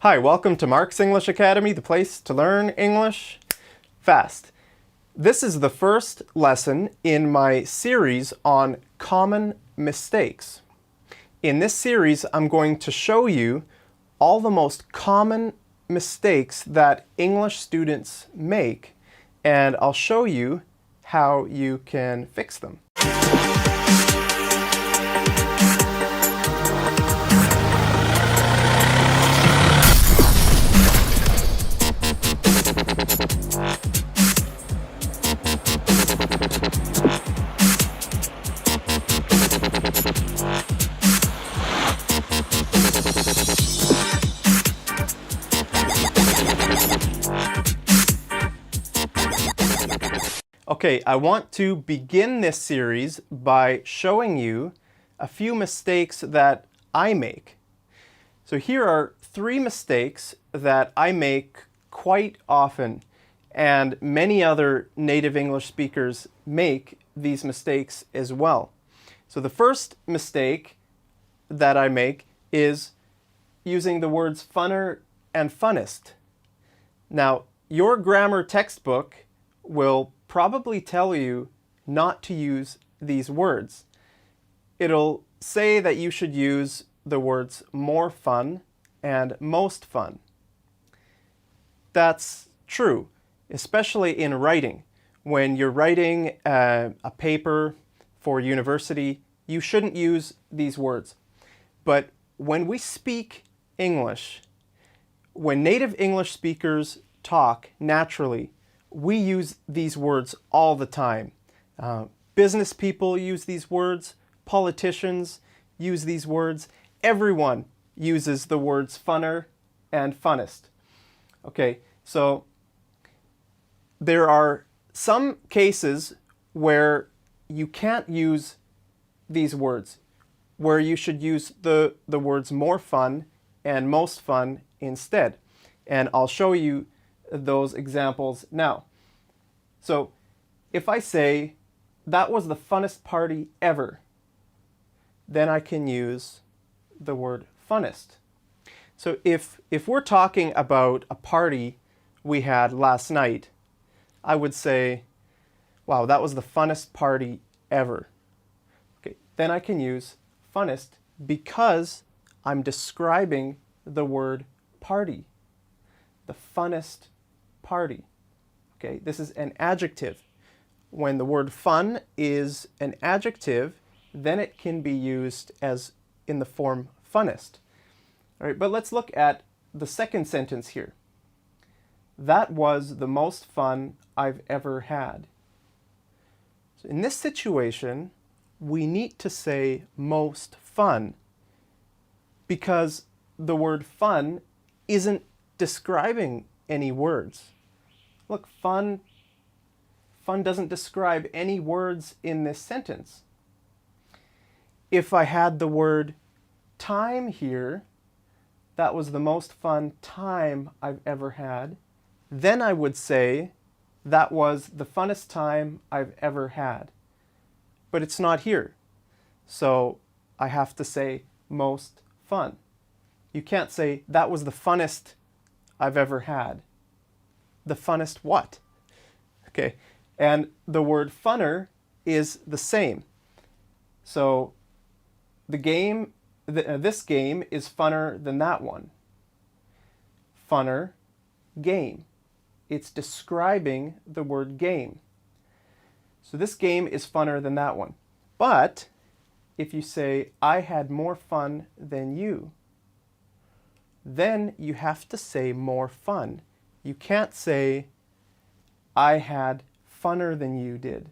Hi, welcome to Mark's English Academy, the place to learn English fast. This is the first lesson in my series on common mistakes. In this series, I'm going to show you all the most common mistakes that English students make, and I'll show you how you can fix them. Okay, I want to begin this series by showing you a few mistakes that I make. So here are 3 mistakes that I make quite often, and many other native English speakers make these mistakes as well. So the first mistake that I make is using the words funner and funnest. Now, your grammar textbook will probably tell you not to use these words. It'll say that you should use the words more fun and most fun. That's true, especially in writing. When you're writing a paper for university, you shouldn't use these words. But when we speak English, when native English speakers talk naturally, we use these words all the time. Business people use these words, politicians use these words, everyone uses the words funner and funnest. Okay, so there are some cases where you can't use these words, where you should use the words more fun and most fun instead. And I'll show you those examples now. So if I say, that was the funnest party ever, then I can use the word funnest. So if we're talking about a party we had last night, I would say, wow, that was the funnest party ever. Okay, then I can use funnest because I'm describing the word party. The funnest party. Okay, this is an adjective. When the word fun is an adjective, then it can be used as in the form funnest. All right, but let's look at the second sentence here. That was the most fun I've ever had. So in this situation, we need to say most fun because the word fun isn't describing any words. Look, fun doesn't describe any words in this sentence. If I had the word time here, that was the most fun time I've ever had, then I would say that was the funnest time I've ever had. But it's not here. So I have to say most fun. You can't say that was the funnest I've ever had. The funnest what? Okay, and the word funner is the same. So the game, this game is funner than that one. Funner, game. It's describing the word game. So this game is funner than that one. But if you say, I had more fun than you, then you have to say more fun. You can't say, I had funner than you did.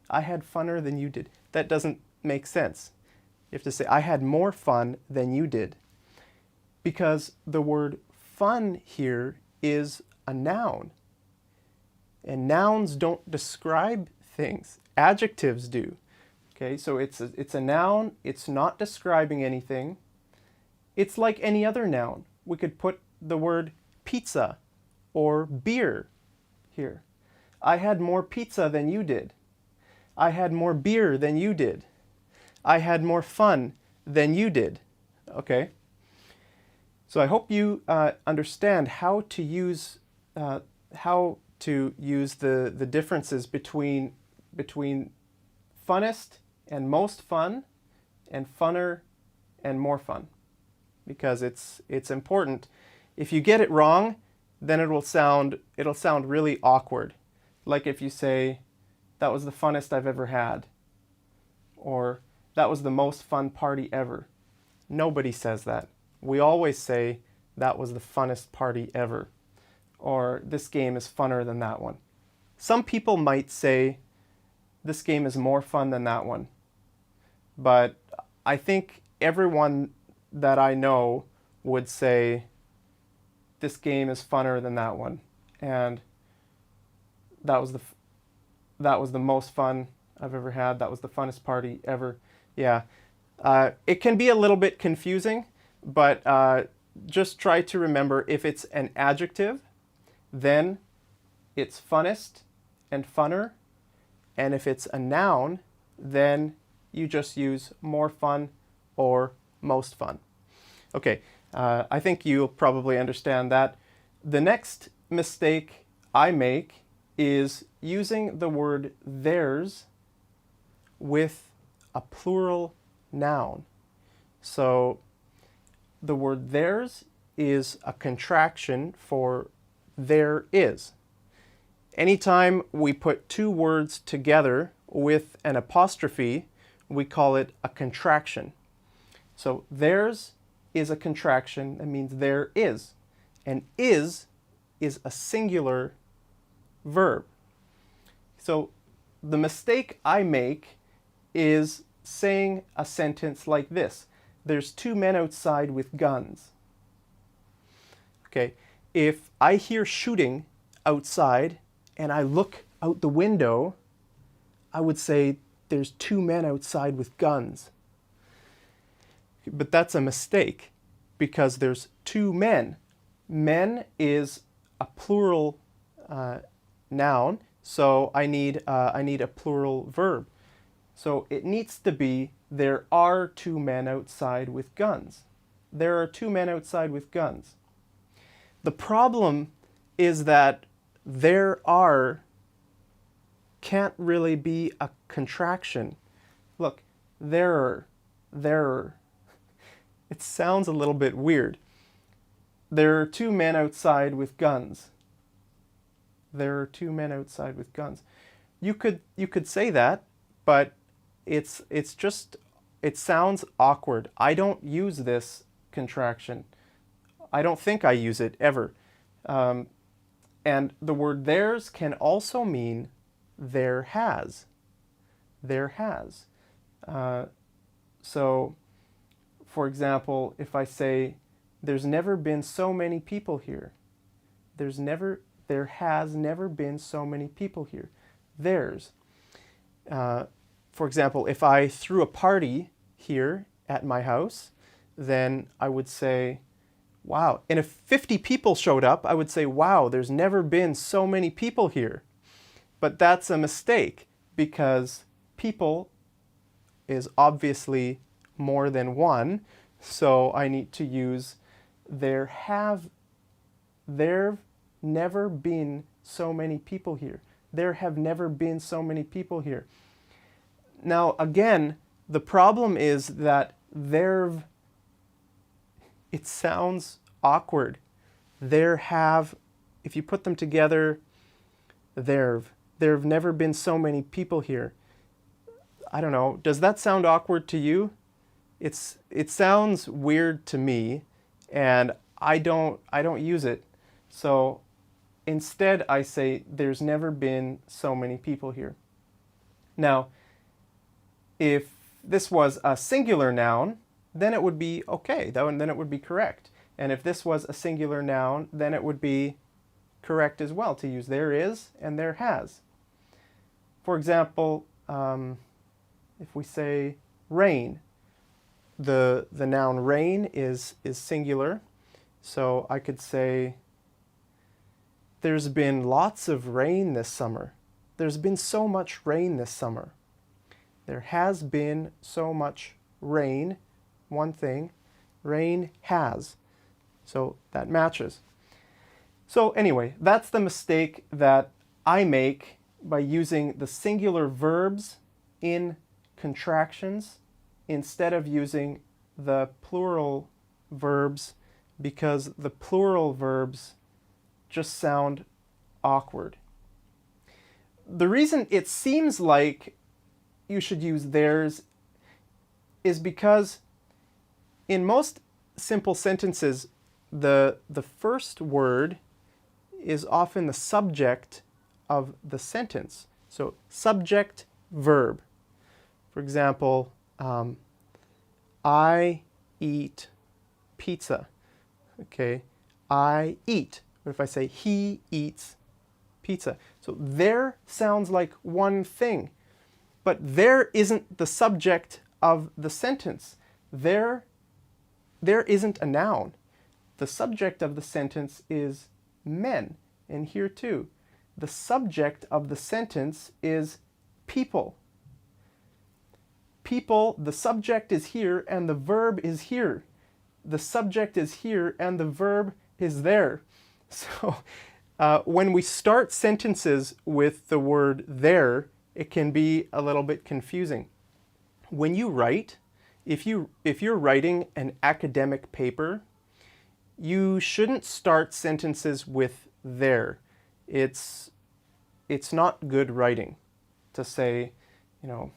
I had funner than you did. That doesn't make sense. You have to say, I had more fun than you did. Because the word fun here is a noun. And nouns don't describe things. Adjectives do. Okay, so it's a noun. It's not describing anything. It's like any other noun. We could put the word pizza or beer here. I had more pizza than you did. I had more beer than you did. I had more fun than you did. Okay? So I hope you understand how to use the differences between funnest and most fun, and funner and more fun, because it's important. If you get it wrong, then it'll sound really awkward. Like if you say, "That was the funnest I've ever had," or "That was the most fun party ever." Nobody says that. We always say, "That was the funnest party ever," or "This game is funner than that one." Some people might say, "This game is more fun than that one," but I think everyone that I know would say, "This game is funner than that one," and that was the most fun I've ever had. That was the funnest party ever. Yeah, it can be a little bit confusing, but just try to remember, if it's an adjective, then it's funnest and funner, and if it's a noun, then you just use more fun or most fun. Okay, I think you'll probably understand that. The next mistake I make is using the word theirs with a plural noun. So the word theirs is a contraction for there is. Anytime we put two words together with an apostrophe, we call it a contraction. So theirs is a contraction. That means there is. And is a singular verb. So the mistake I make is saying a sentence like this: "There's two men outside with guns." Okay, if I hear shooting outside and I look out the window, I would say, "There's two men outside with guns." But that's a mistake, because there's two men. Men is a plural noun, so I need a plural verb. So it needs to be, "There are two men outside with guns." There are two men outside with guns. The problem is that "there are" can't really be a contraction. Look, there are. It sounds a little bit weird. There are two men outside with guns. There are two men outside with guns. You could say that, but it sounds awkward. I don't use this contraction. I don't think I use it ever. And the word theirs can also mean there has. There has. So, for example, if I say, "There's never been so many people here." There has never been so many people here. Theirs. For example, if I threw a party here at my house, then I would say, "Wow." And if 50 people showed up, I would say, "Wow, there's never been so many people here." But that's a mistake, because people is obviously more than one, so I need to use there never been so many people here. There have never been so many people here. Now, again, the problem is that it sounds awkward. If you put them together, there've never been so many people here. I don't know, does that sound awkward to you? It sounds weird to me, and I don't use it. So instead I say, "There's never been so many people here." Now, if this was a singular noun, then it would be okay. Then it would be correct. And if this was a singular noun, then it would be correct as well to use there is and there has. For example, if we say rain, the noun rain is singular. So I could say, "There's been lots of rain this summer." There's been so much rain this summer. There has been so much rain, one thing. Rain has. So that matches. So anyway, that's the mistake that I make by using the singular verbs in contractions instead of using the plural verbs, because the plural verbs just sound awkward. The reason it seems like you should use theirs is because in most simple sentences, the first word is often the subject of the sentence. So subject, verb. For example, I eat pizza. Okay, I eat. What if I say he eats pizza? So there sounds like one thing, but there isn't the subject of the sentence. There isn't a noun. The subject of the sentence is men, and here too. The subject of the sentence is people. People, the subject is here and the verb is here. The subject is here and the verb is there. So when we start sentences with the word there, it can be a little bit confusing. When you write, if you're writing an academic paper, you shouldn't start sentences with there. It's not good writing to say, you know,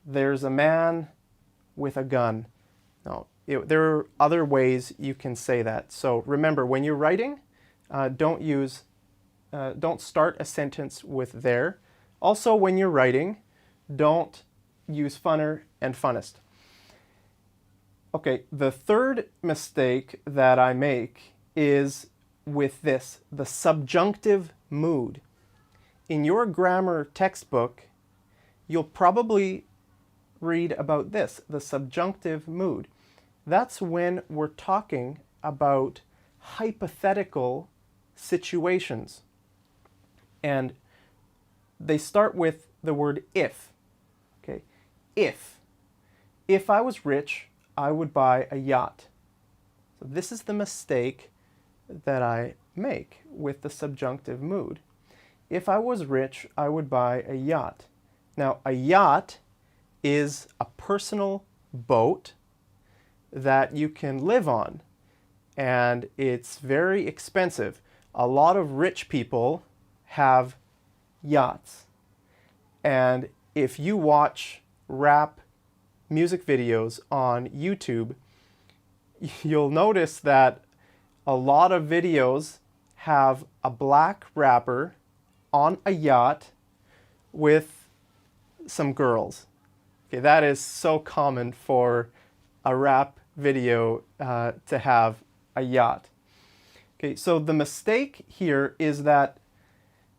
there's a man with a gun. No, there are other ways you can say that. So remember, when you're writing, don't start a sentence with there. Also, when you're writing, don't use funner and funnest. Okay, the third mistake that I make is with this, the subjunctive mood. In your grammar textbook, you'll probably read about this, the subjunctive mood. That's when we're talking about hypothetical situations. And they start with the word if. Okay, if I was rich, I would buy a yacht. So this is the mistake that I make with the subjunctive mood. If I was rich, I would buy a yacht. Now, a yacht is a personal boat that you can live on, and it's very expensive. A lot of rich people have yachts. And if you watch rap music videos on YouTube, you'll notice that a lot of videos have a black rapper on a yacht with some girls. Okay, that is so common for a rap video to have a yacht. Okay, so the mistake here is that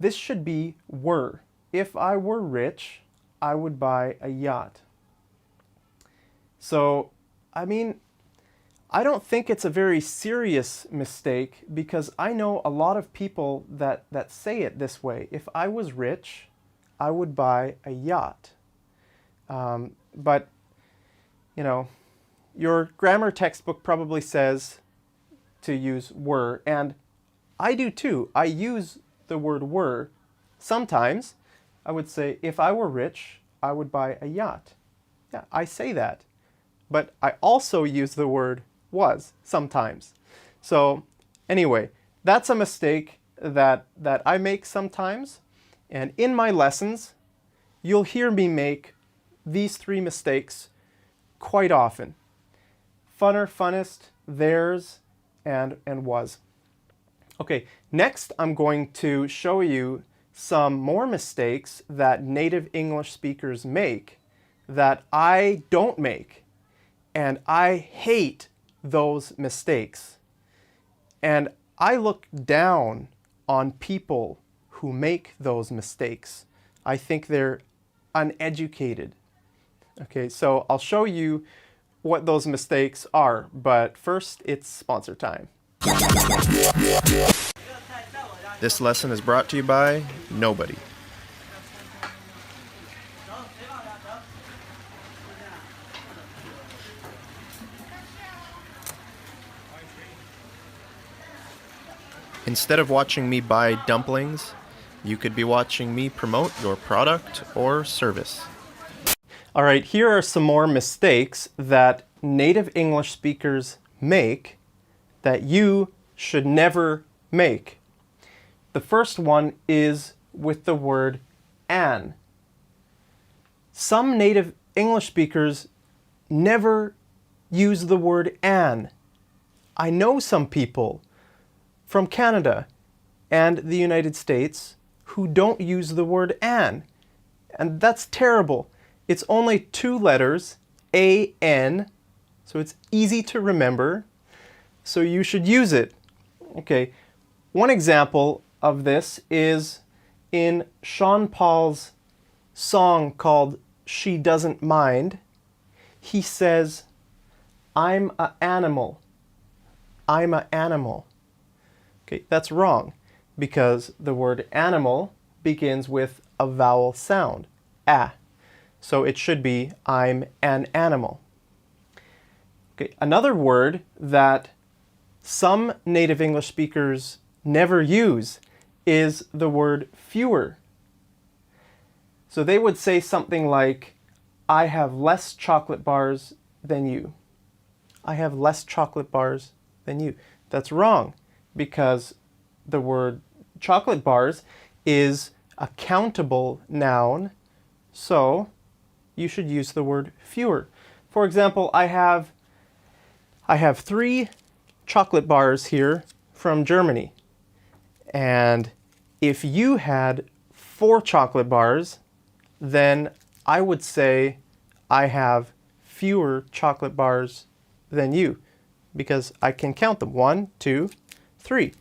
this should be were. If I were rich, I would buy a yacht. So, I mean, I don't think it's a very serious mistake, because I know a lot of people that say it this way. If I was rich, I would buy a yacht. But, you know, your grammar textbook probably says to use were, and I do too. I use the word were. Sometimes I would say, if I were rich, I would buy a yacht. Yeah, I say that. But I also use the word was sometimes. So anyway, that's a mistake that I make sometimes. And in my lessons, you'll hear me make these three mistakes quite often. Funner, funnest, theirs, and was. Okay, next I'm going to show you some more mistakes that native English speakers make that I don't make. And I hate those mistakes. And I look down on people who make those mistakes. I think they're uneducated. Okay, so I'll show you what those mistakes are, but first it's sponsor time. This lesson is brought to you by nobody. Instead of watching me buy dumplings, you could be watching me promote your product or service. All right, here are some more mistakes that native English speakers make that you should never make. The first one is with the word an. Some native English speakers never use the word an. I know some people from Canada and the United States who don't use the word an, and that's terrible. It's only 2 letters, A-N, so it's easy to remember, so you should use it. Okay, one example of this is in Sean Paul's song called She Doesn't Mind. He says, I'm a animal. I'm a animal. Okay, that's wrong because the word animal begins with a vowel sound, a. So it should be I'm an animal. Okay, another word that some native English speakers never use is the word fewer. So they would say something like, I have less chocolate bars than you. I have less chocolate bars than you. That's wrong because the word chocolate bars is a countable noun, so you should use the word fewer. For example, I have 3 chocolate bars here from Germany. And if you had 4 chocolate bars, then I would say I have fewer chocolate bars than you because I can count them. 1, 2, 3.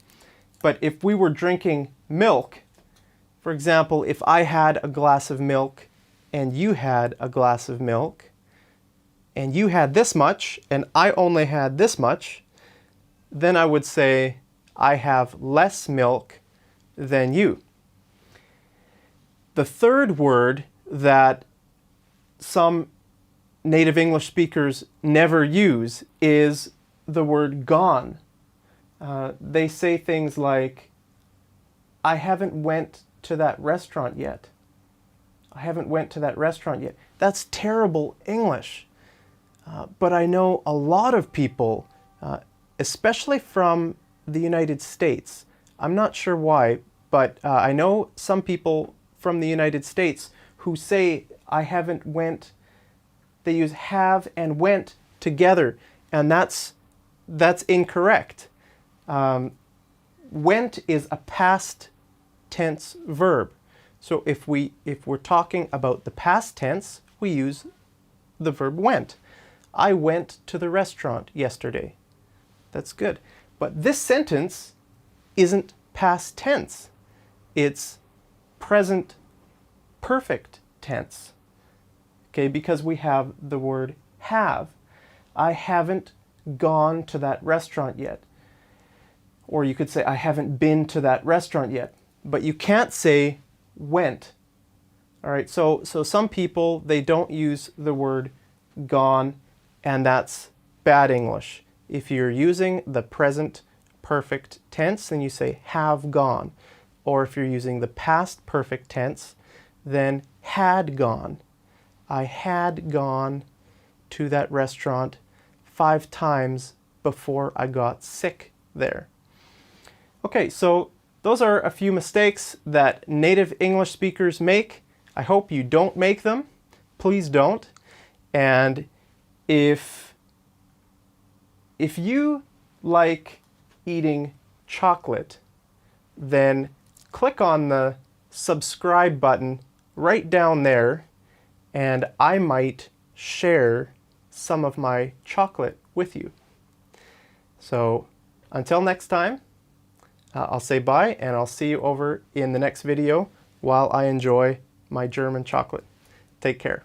But if we were drinking milk, for example, if I had a glass of milk and you had a glass of milk, and you had this much, and I only had this much, then I would say I have less milk than you. The third word that some native English speakers never use is the word gone. They say things like, I haven't went to that restaurant yet. I haven't went to that restaurant yet. That's terrible English. But I know a lot of people, especially from the United States. I'm not sure why, but I know some people from the United States who say I haven't went. They use have and went together, and that's incorrect. Went is a past tense verb. So if we're talking about the past tense, we use the verb went. I went to the restaurant yesterday. That's good. But this sentence isn't past tense. It's present perfect tense. Okay, because we have the word have. I haven't gone to that restaurant yet. Or you could say, I haven't been to that restaurant yet. But you can't say went. All right, so some people, they don't use the word gone, and that's bad English. If you're using the present perfect tense, then you say have gone. Or if you're using the past perfect tense, then had gone. I had gone to that restaurant 5 times before I got sick there. Okay, so those are a few mistakes that native English speakers make. I hope you don't make them. Please don't. And if you like eating chocolate, then click on the subscribe button right down there, and I might share some of my chocolate with you. So until next time, I'll say bye, and I'll see you over in the next video while I enjoy my German chocolate. Take care.